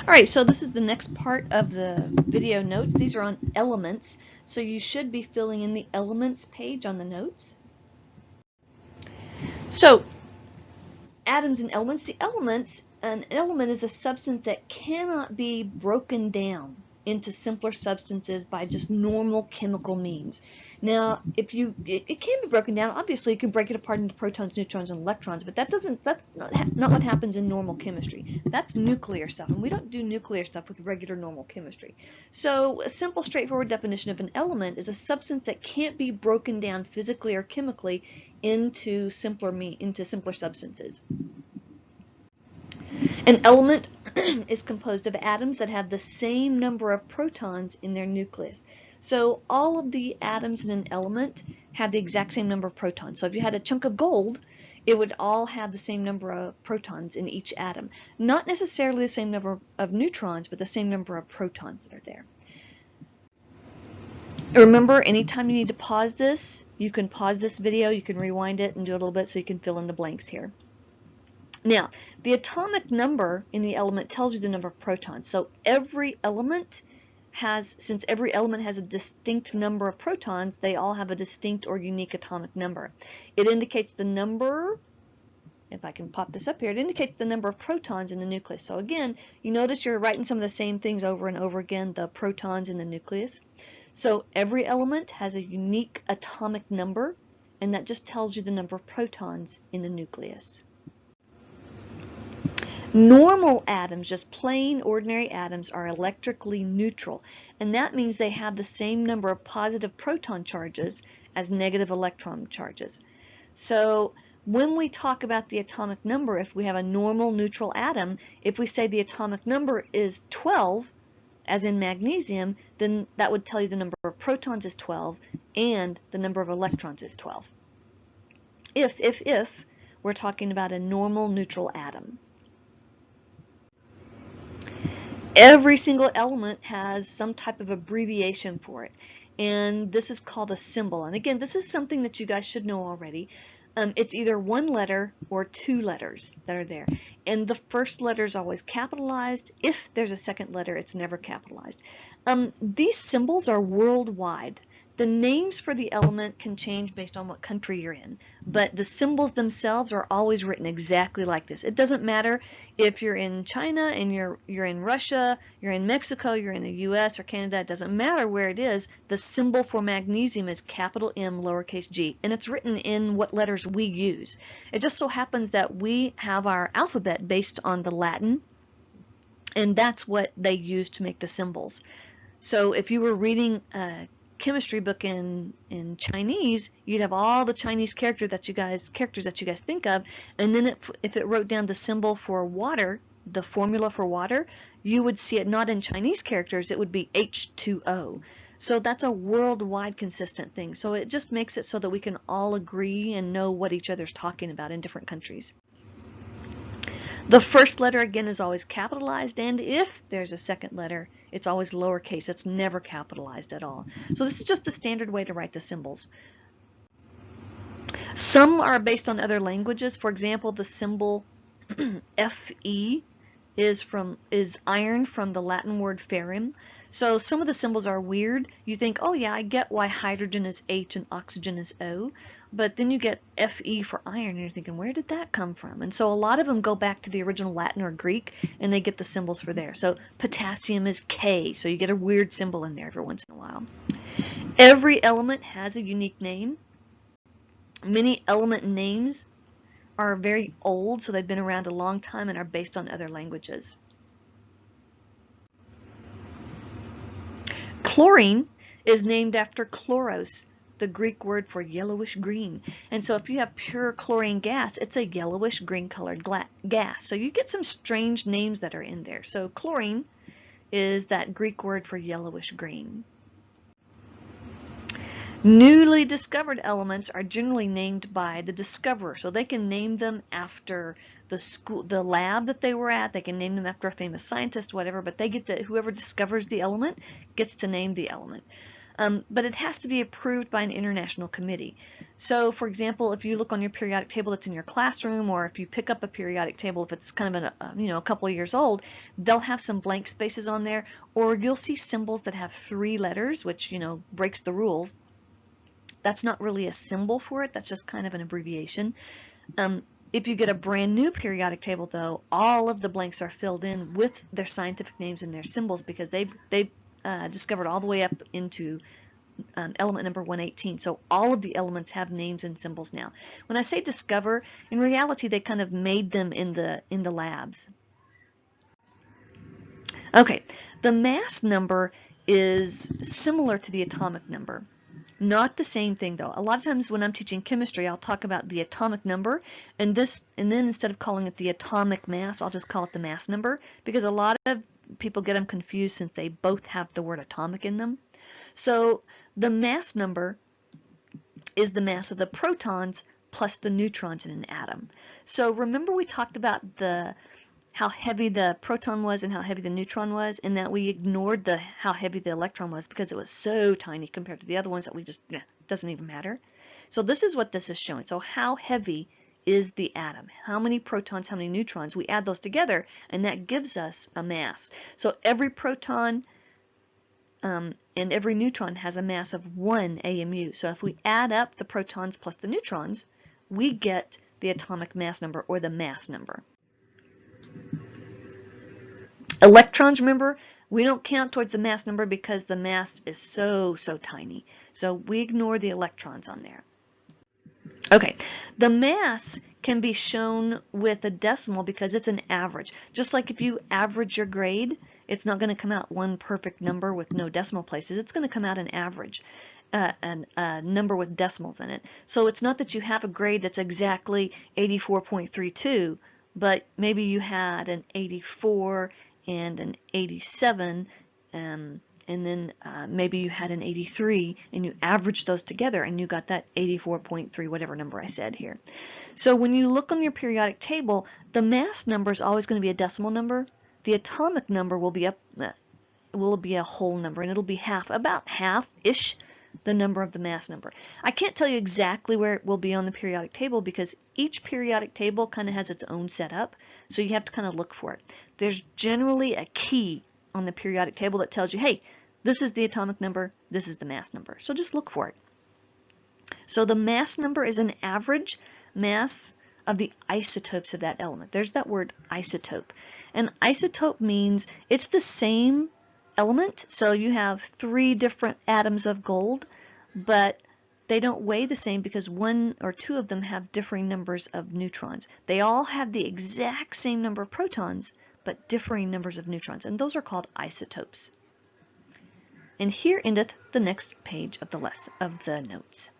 right, so this is the next part of the video notes. These are on elements, so you should be filling in the elements page on the notes. So, atoms and elements. The elements, an element is a substance that cannot be broken down into simpler substances by just normal chemical means. Now, it can be broken down. Obviously, you can break it apart into protons, neutrons, and electrons, but that's not what happens in normal chemistry. That's nuclear stuff, and we don't do nuclear stuff with regular normal chemistry. So, a simple, straightforward definition of an element is a substance that can't be broken down physically or chemically into simpler substances. An element is composed of atoms that have the same number of protons in their nucleus. So all of the atoms in an element have the exact same number of protons. So if you had a chunk of gold, it would all have the same number of protons in each atom. Not necessarily the same number of neutrons, but the same number of protons that are there. Remember, anytime you need to pause this, you can pause this video, you can rewind it and do a little bit so you can fill in the blanks here. Now, the atomic number in the element tells you the number of protons. So every element since every element has a distinct number of protons, they all have a distinct or unique atomic number. It indicates the number, if I can pop this up here, it indicates the number of protons in the nucleus. So again, you notice you're writing some of the same things over and over again, the protons in the nucleus. So every element has a unique atomic number, and that just tells you the number of protons in the nucleus. Normal atoms, just plain ordinary atoms, are electrically neutral, and that means they have the same number of positive proton charges as negative electron charges. So when we talk about the atomic number, if we have a normal neutral atom, if we say the atomic number is 12, as in magnesium, then that would tell you the number of protons is 12 and the number of electrons is 12. If we're talking about a normal neutral atom. Every single element has some type of abbreviation for it, and this is called a symbol. And again, this is something that you guys should know already. It's either one letter or two letters that are there, and the first letter is always capitalized. If there's a second letter, it's never capitalized. These symbols are worldwide. The names for the element can change based on what country you're in, but the symbols themselves are always written exactly like this. It doesn't matter if you're in China and you're in Russia, you're in Mexico, you're in the US or Canada, it doesn't matter where it is. The symbol for magnesium is capital M lowercase g, and it's written in what letters we use. It just so happens that we have our alphabet based on the Latin, and that's what they use to make the symbols. So if you were reading chemistry book in Chinese, you'd have all the Chinese characters that you guys think of, and then if it wrote down the symbol for water, the formula for water, you would see it not in Chinese characters, it would be H2O. So that's a worldwide consistent thing. So it just makes it so that we can all agree and know what each other's talking about in different countries. The first letter, again, is always capitalized, and if there's a second letter, it's always lowercase. It's never capitalized at all. So this is just the standard way to write the symbols. Some are based on other languages. For example, the symbol Fe is iron from the Latin word ferrum. So some of the symbols are weird. You think, oh yeah, I get why hydrogen is H and oxygen is O, but then you get Fe for iron and you're thinking, where did that come from? And so a lot of them go back to the original Latin or Greek and they get the symbols for there. So potassium is K, so you get a weird symbol in there every once in a while. Every element has a unique name. Many element names are very old, so they've been around a long time and are based on other languages. Chlorine is named after chloros, the Greek word for yellowish green. And so if you have pure chlorine gas, it's a yellowish green colored gas. So you get some strange names that are in there. So chlorine is that Greek word for yellowish green. Newly discovered elements are generally named by the discoverer, so they can name them after the lab that they were at. They can name them after a famous scientist, whatever, but they get to, whoever discovers the element gets to name the element. but it has to be approved by an international committee. So, for example, if you look on your periodic table that's in your classroom, or if you pick up a periodic table, if it's kind of a couple of years old, they'll have some blank spaces on there, or you'll see symbols that have 3 letters, which breaks the rules. That's not really a symbol for it. That's just kind of an abbreviation. If you get a brand new periodic table, though, all of the blanks are filled in with their scientific names and their symbols, because they've discovered all the way up into element number 118. So all of the elements have names and symbols now. When I say discover, in reality they kind of made them in the labs. Okay, the mass number is similar to the atomic number. Not the same thing, though. A lot of times when I'm teaching chemistry, I'll talk about the atomic number, and then instead of calling it the atomic mass, I'll just call it the mass number, because a lot of people get them confused since they both have the word atomic in them. So the mass number is the mass of the protons plus the neutrons in an atom. So remember we talked about how heavy the proton was and how heavy the neutron was, and that we ignored how heavy the electron was because it was so tiny compared to the other ones that we just, doesn't even matter. So this is what this is showing. So how heavy is the atom? How many protons, how many neutrons? We add those together, and that gives us a mass. So every proton and every neutron has a mass of 1 AMU. So if we add up the protons plus the neutrons, we get the atomic mass number, or the mass number. Electrons, remember, we don't count towards the mass number because the mass is so tiny. So we ignore the electrons on there. Okay, the mass can be shown with a decimal because it's an average. Just like if you average your grade, it's not going to come out one perfect number with no decimal places. It's going to come out an average, a number with decimals in it. So it's not that you have a grade that's exactly 84.32, but maybe you had an 84 and an 87, and then maybe you had an 83, and you averaged those together and you got that 84.3, whatever number I said here. So when you look on your periodic table, the mass number is always going to be a decimal number. The atomic number will be a whole number, and it'll be about half-ish the number of the mass number. I can't tell you exactly where it will be on the periodic table because each periodic table kind of has its own setup, so you have to kind of look for it. There's generally a key on the periodic table that tells you, hey, this is the atomic number, this is the mass number. So just look for it. So the mass number is an average mass of the isotopes of that element. There's that word isotope. An isotope means it's the same element, so you have 3 different atoms of gold, but they don't weigh the same because 1 or 2 of them have differing numbers of neutrons. They all have the exact same number of protons, but differing numbers of neutrons, and those are called isotopes. And here endeth the next page of the notes.